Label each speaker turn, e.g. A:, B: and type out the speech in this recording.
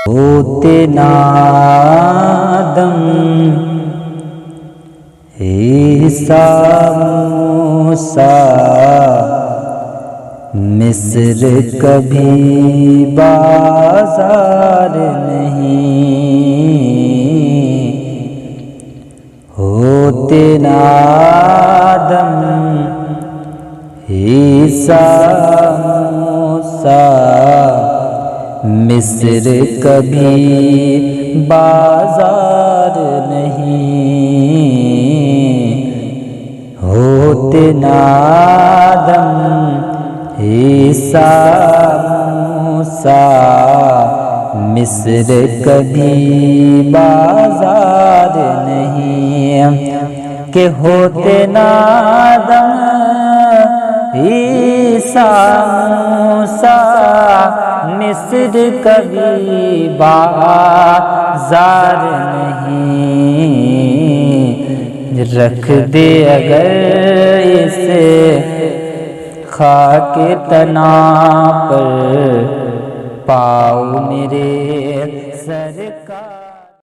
A: ہوتے نادم عیسیٰ موسیٰ مصر کبھی بازار نہیں، ہوتے نادم عیسیٰ موسیٰ مصر کبھی بازار نہیں، ہوتے نادم عیسیٰ موسیٰ مصر کبھی بازار نہیں، کہ ہوتے نادم عیسیٰ موسیٰ مصر کبھی بازار نہیں، رکھ دے اگر اسے خاک تنا پر پاؤ میرے سر